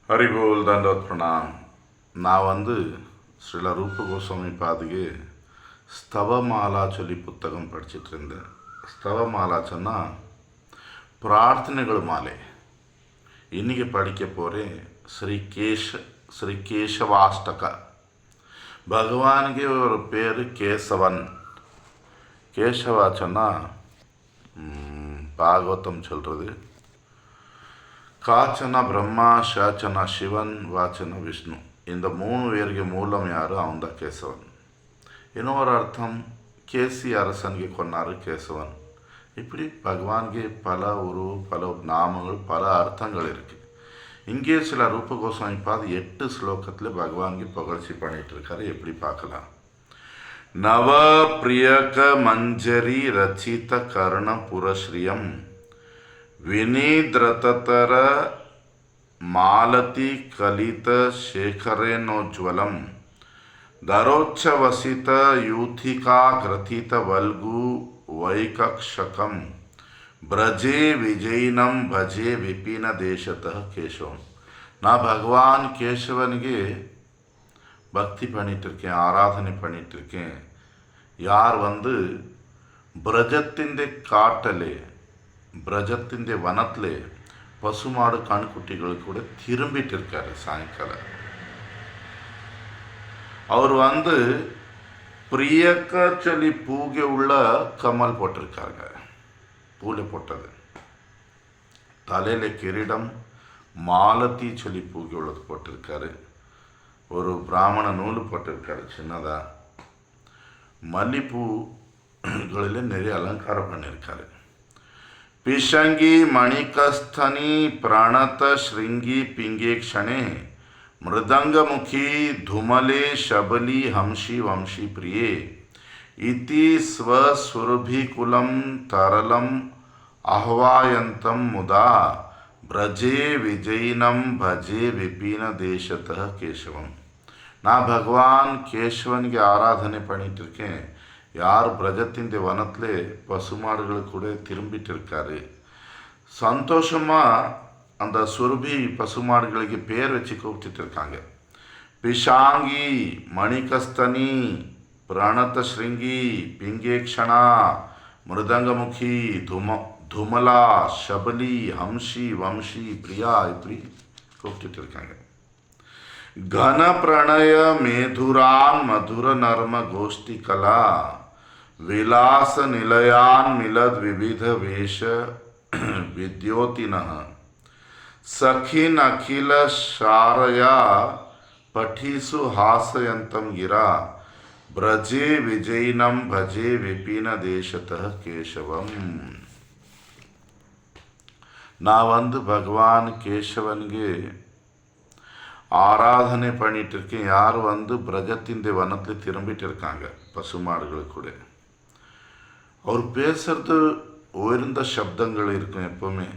ಹರಿಬೋಲ್ ದಂಡೋತ್ ಪ್ರಣಾಮ್. நான் ஸ்ரீல ரூப கோஸ்வாமி பாதுகே ஸ்தவமாலா சொல்லி புத்தகம் படிச்சுட்டு இருந்தேன். ஸ்தவமாலா சொன்னால் பிரார்த்தனைகள் மாலை. இன்றைக்கி படிக்க போகிறேன் ஸ்ரீ கேசவாஷ்டக. பகவானுக்கு ஒரு பேர் கேசவன். கேசவா சொன்னால் பாகவதம் சொல்கிறது. காச்சனா பிரம்மா, ஷாச்சனா சிவன், வாச்சனா விஷ்ணு. இந்த 3 பேರಿಗೆ மூலம் யார்? அவன் தான் கேசவன். இன்னொரு அர்த்தம் கேசி அரசன்ಗೆ கொன்னாரு கேசவன். இப்படி பகவான்கே பல பல நாமங்கள், பல அர்த்தங்கள் இருக்குது. இங்கே சில ரூப கோஸ்வாமி பாது 8 ஸ்லோகத்தில் பகவான்கே புகழ்ச்சி பண்ணிட்டு இருக்காரு. எப்படி பார்க்கலாம். நவ பிரியக மஞ்சரி ரச்சித கர்ண புரஸ்ரீயம் ವಿನಿದ್ರತರ ಮಾಲತಿ ಕಲಿತ ಶೇಖರೇನೋಜ್ವಲಂ ದರೋಚ್ಛವಸಿತ ಯೂಥಿಕಾ ಗ್ರಥಿತ ವಲ್ಗು ವೈಕಕ್ಷಕಂ ಬ್ರಜೆ ವಿಜಯಿನಂ ಭಜೆ ವಿಪಿನ ದೇಶತಃ ಕೇಶವಂ. நான் பகவான் கேசவனுக்கு பக்தி பண்ணிகிட்ருக்கேன், ஆராதனை பண்ணிகிட்ருக்கேன். யார் பிரஜத்திൻ്റെ காட்டலே, பிரஜத்திൻ്റെ வனத்தில் பசுமாடு கண்குட்டிகள் கூட திரும்பிட்டு இருக்காரு. சாயங்காலம் அவர் பிரியக்க சொல்லி பூகை உள்ள கமல் போட்டிருக்காங்க. பூலை போட்டது, தலையில் கிரீடம் மாலத்தி சொல்லி பூகை உள்ளது போட்டிருக்காரு. ஒரு பிராமண நூல் போட்டிருக்காரு சின்னதாக. மல்லிப்பூகளில் நிறைய அலங்காரம் பண்ணியிருக்காரு. पिशंगी मणिकस्थनी प्रणत श्रृंगी पिंगे क्षणे मृदंगमुखी धूमले शबली हंसी वंशी प्रिये इति स्वसुरभिकुलं तरलम आह्वायन्तं मुदा ब्रजे विजयिनं भजे विपिन देशतः केशवम. நான் பகவான் கேசவனுக்கு ஆராதனை பண்ணிட்டு இருக்கேன். யார் பிரஜத்தின் வனத்தில் பசுமாடுகள் கூட திரும்பிட்டு இருக்காரு. சந்தோஷமாக அந்த சுரபி பசுமாடுகளுக்கு பேர் வச்சு கூப்பிட்டு இருக்காங்க. பிஷாங்கி மணிகஸ்தனி பிரணத ஸ்ருங்கி பிங்கேக்ஷணா மிருதங்கமுகி துமலா ஷபலி ஹம்ஷி வம்ஷி பிரியா, இப்படி கூப்பிட்டு இருக்காங்க. घन प्रणय मेधुरान मधुर नर्म गोष्ठी कला विलास निलयान मिलद विविध वेश विद्योतिनः सखीन अखिल शारया पठिसु हासयंतम गिरा ब्रजे विजयिनम भजे विपिन देशतः केशवम. நான் பகவான் கேசவன்ಗೆ ஆராதனை பண்ணிட்டு இருக்கேன். யார் பிரஜத்தின் வனத்தில் திரும்பிட்டு இருக்காங்க பசுமாடுகள் கூட. அவர் பேசுறது உயர்ந்த சப்தங்கள் இருக்கும் எப்பவுமே.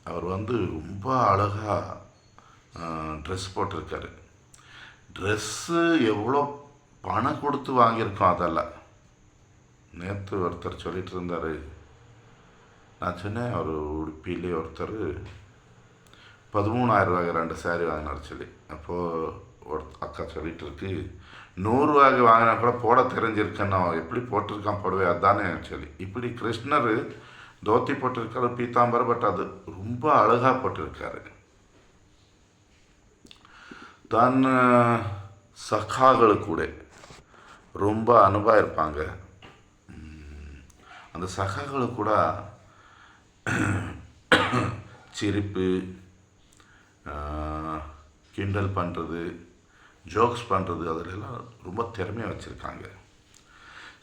அவர் ரொம்ப அழகாக ட்ரெஸ் போட்டிருக்காரு. ட்ரெஸ்ஸு எவ்வளோ பணம் கொடுத்து வாங்கியிருக்கோம் அதெல்லாம். நேற்று ஒருத்தர் சொல்லிட்டு இருந்தார். நான் சொன்னேன், அவர் உடுப்பிலே ஒருத்தர் 13,000 ரூபாய்க்கு 2 சாரி வாங்கினார் சொல்லி. அப்போது ஒரு அக்கா சொல்லிட்டு இருக்கு, 100 ரூபாய்க்கு வாங்கினா கூட போட தெரிஞ்சிருக்கேன்னு. எப்படி போட்டிருக்கான் போடவே அதுதானே சொல்லி. இப்படி கிருஷ்ணர் தோத்தி போட்டிருக்காரு, பீத்தாம்பரம். பட் அது ரொம்ப அழகாக போட்டிருக்காரு. தன் சகாக்கள் கூட ரொம்ப அனுபவம் இருப்பாங்க. அந்த சகாக்கள் கூட சிரிப்பு, கிண்டல் பண்ணுறது, ஜோக்ஸ் பண்ணுறது, அதிலெல்லாம் ரொம்ப திறமையாக வச்சுருக்காங்க.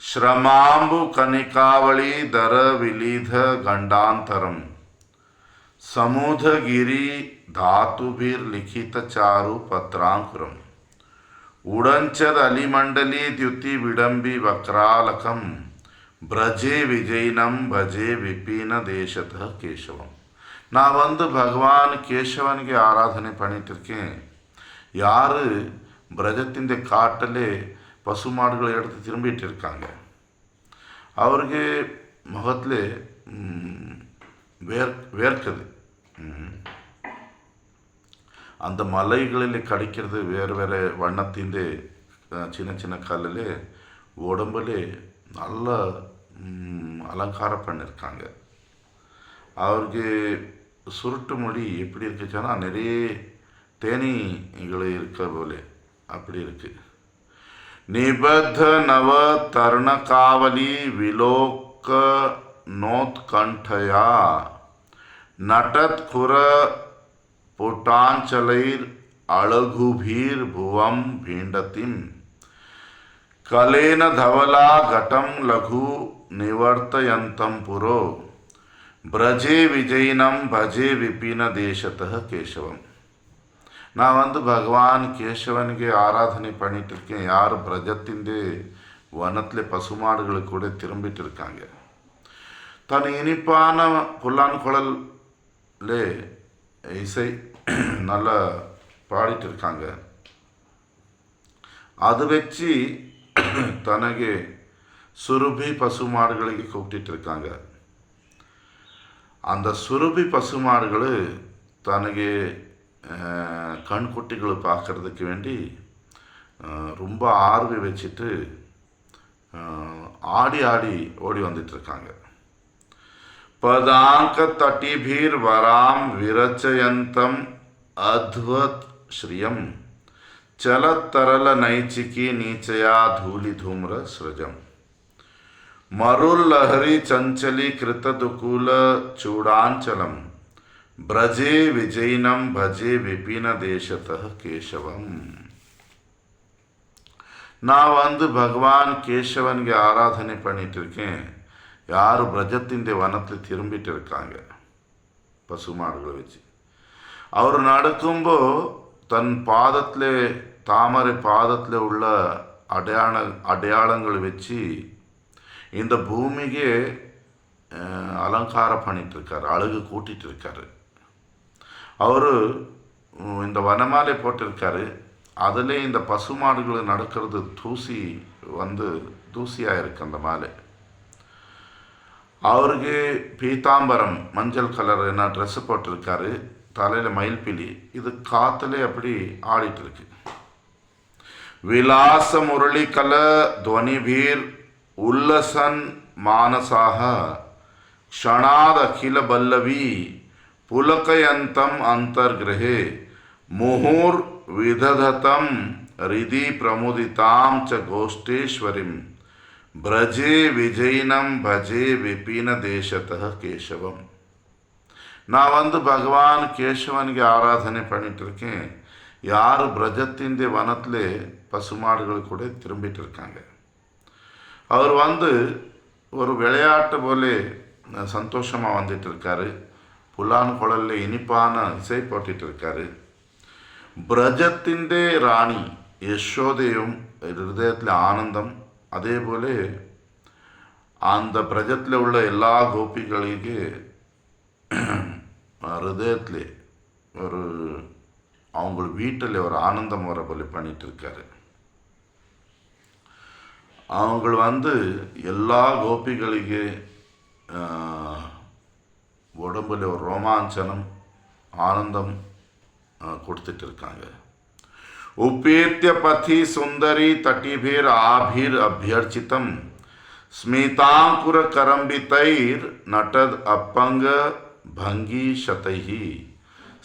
ஸ்ரமாம்பு கனிகாவளி தர விலீத கண்டாந்தரம் சமுதகிரி தாத்துபிர் லிখিত சாரு பத்ராங்குரம் உடஞ்சர் அலிமண்டலி தியுத்தி விடம்பி வக்ராலகம் பிரஜே விஜயினம் பஜே விபின தேசத கேசவம். நான் பகவான் கேசவனுக்கு ஆராதனை பண்ணிட்டு இருக்கேன். யார் பிரஜத்தின் காட்டிலே பசுமாடுகளை எடுத்து திரும்பிட்டு இருக்காங்க. அவருக்கு முகத்தில் வேர்க்குது. அந்த மலைகளில் கிடைக்கிறது வேறு வேறு வண்ணத்திൻ്റെ சின்ன சின்ன கல்லில் உடம்புல நல்ல அலங்காரம் பண்ணியிருக்காங்க. அவருக்கு சுருட்டு முடி எப்படி இருக்குச்சுன்னா நிறைய தேனீகள் இருக்க போல அப்படி இருக்கு. நிபத்த நவ தருண காவலி விலோக நோத்கண்டயா நட்டத் குர पुटांचलैर अळघुभीर भुवं भींडतिम कलेन धवला घटं लघु निवर्तयन्तं पुरो ब्रजे विजयिनं भजे विपिन देशतः केशवम. நான் பகவான் கேசவனுக்கு ஆராதனை பண்ணிட்டு இருக்கேன். யார் பிரஜத்தின் வனத்தில் பசுமாடுகளுக்கு கூட திரும்பிட்டு இருக்காங்க. தன் இனிப்பான புல்லான் குழல்ல இசை நல்லா பாடிட்டு இருக்காங்க. அது வச்சு தனக்கு சுருபி பசுமாடுகளுக்கு கூப்பிட்டு இருக்காங்க. அந்த சுருபி பசுமாடுகள் தனக்கு கண்குட்டிகளை பார்க்கறதுக்கு வேண்டி ரொம்ப ஆர்வம் வச்சுட்டு ஆடி ஆடி ஓடி வந்துட்டுருக்காங்க. पदांक तटिभीर वराम विरचयंतम अद्भुत श्रियम चलत तरल नैचिकी नीचया धूलि धूम्र सृजम मरुल लहरी चंचली कृत दुकूल चूड़ांचलम ब्रजे विजयिनम भजे विपिन देशतः केशवम. நான் பகவான் கேசவனுக்கு ஆராதனை பண்ணிட்டு இருக்கேன். யார் பிரஜத்தின் வனத்தில் திரும்பிட்டு இருக்காங்க பசுமாடுகளை வச்சு. அவர் நடக்கும்போது தன் பாதத்தில் தாமரை பாதத்தில் உள்ள அடையாளங்கள் வச்சு இந்த பூமிக்கு அலங்காரம் பண்ணிட்டு இருக்காரு, அழகு கூட்டிட்டு இருக்காரு. அவர் இந்த வனமாலை போட்டிருக்காரு. அதில் இந்த பசுமாடுகள் நடக்கிறது தூசியாக இருக்கு அந்த மாலை. அவருக்கு பீதாம்பரம் மஞ்சள் கலர் என்ன ட்ரெஸ்ஸு போட்டிருக்காரு. தலையில் மயில்பிலி. இது காற்றுல அப்படி ஆடிட்டு இருக்கு. விலாச முரளி கல துவனிபீர் உல்லசன் மானசாக க்ஷணாத் அகில பல்லவி புலகயந்தம் அந்தர்கிரஹே முஹூர் விதததம் ரிதி பிரமுதிதாம் ச கோஷ்டேஸ்வரிம் ब्रजे विजयिनं भजे विपिन देशतः केशवम. நான் பகவான் கேசவனுக்கு ஆராதனை பண்ணிட்டு இருக்கேன். யார் பிரஜத்தின் வனத்தில் பசுமாடுகள் கூட திரும்பிட்டு இருக்காங்க. அவர் ஒரு விளையாட்டு போல சந்தோஷமாக வந்துட்டு இருக்காரு. புல்லான் குழலில் இனிப்பான இசை போட்டுட்டு இருக்காரு. பிரஜத்தின் ராணி யசோதையும் ஹிருதயத்தில் ஆனந்தம். அதே போல அந்த பிரஜத்தில் உள்ள எல்லா கோபிகளுக்கு ஹிருதயத்தில் ஒரு அவங்க வீட்டில் ஒரு ஆனந்தம் வர போல பண்ணிட்டு இருக்காரு. அவங்க எல்லா கோபிகளுக்கு உடம்புல ஒரு ரோமாஞ்சனம் ஆனந்தம் கொடுத்துட்டு இருக்காங்க. उपेत्य पथि सुंदरी तटिभीर आभीर अभ्यर्चितम स्मितांकुर करंबितैर नटद अपंग भंगी शतैहि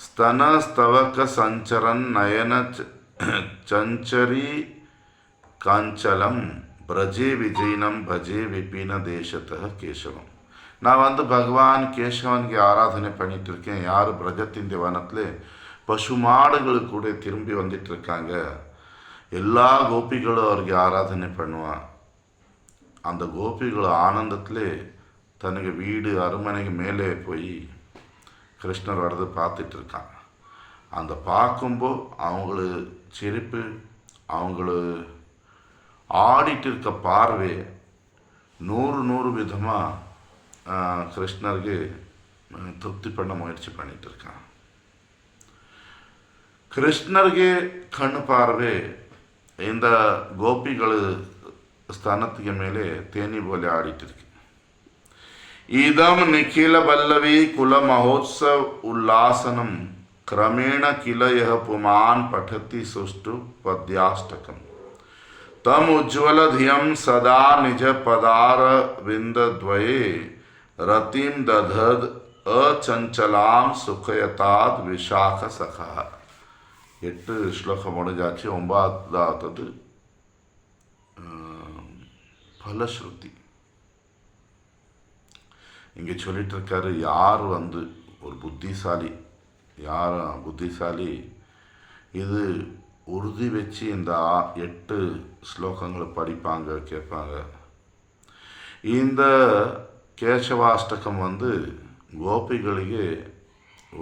स्तन स्तवक संचरन नयन चंचरी कांचलम ब्रजे विजयिनम भजे विपिन देशतः केशवम. நான் பகவான் கேசவனுக்கு ஆராதனை பண்ணிட்டு இருக்கேன். யார் பிரஜத்தின் வனத்தில் பசுமாடுகள் கூட திரும்பி வந்துட்டு இருக்காங்க. எல்லா கோபிகளும் அவருக்கு ஆராதனை பண்ணுவான். அந்த கோபிகள் ஆனந்தத்தில் தனக்கு வீடு அரண்மனைக்கு மேலே போய் கிருஷ்ணர் வரது பார்த்துட்டு இருக்காங்க. அந்த பார்க்கும்போது அவங்கள சிரிப்பு, அவங்கள ஆடிட்டு இருக்க பார்வை 100 விதமாக கிருஷ்ணருக்கு திருப்தி பண்ண முயற்சி பண்ணிட்டு இருக்கான். கிருஷ்ணருக்கு கண்ணு பார்வை இந்த கோபிகள் ஸ்தானத்துக்கு மேலே தேனி போல ஆடிட்டு இருக்கு. இதம் நிಖಿಲ பல்லவி குல மகோத்சவ உல்லாசனம் क्रमेण किल यह पुमान् पठति सुष्ठु पद्याष्टकम् तम उज्ज्वल धियं सदा निज पदारविन्दद्वये रतिं दधद अचंचलां सुखयताद विशाख सखा. 8 ஸ்லோகம் முடிஞ்சாச்சு. 9வது பலஸ்ருதி. இங்கே சொல்லிட்டு இருக்காரு, யார் ஒரு புத்திசாலி, யார் புத்திசாலி இது உறுதி வச்சு இந்த 8 ஸ்லோகங்களை படிப்பாங்க, கேட்பாங்க. இந்த கேசவாஷ்டகம் கோபிಗಳಿಗೆ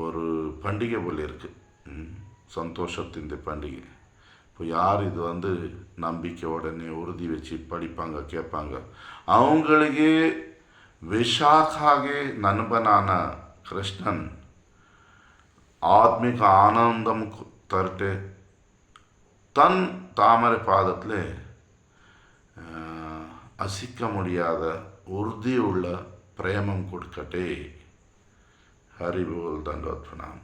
ஒரு பண்டிகை போல் இருக்குது, சந்தோஷத்தின் பண்டிகை. இப்போ யார் இது நம்பிக்கையோடனே உறுதி வச்சு படிப்பாங்க, கேட்பாங்க, அவங்களுக்கு ವಿಶಾಖಾಗೆ ನನ್ಬನಾನ ಕೃಷ್ಣನ್ ஆத்மிக ஆனந்தம் தரட்டு, தன் தாமரை பாதத்தில் அசிக்க முடியாத உறுதியுள்ள பிரேமம் கொடுக்கட்டே. ஹரி போல் தண்டோத் பிரணாம்.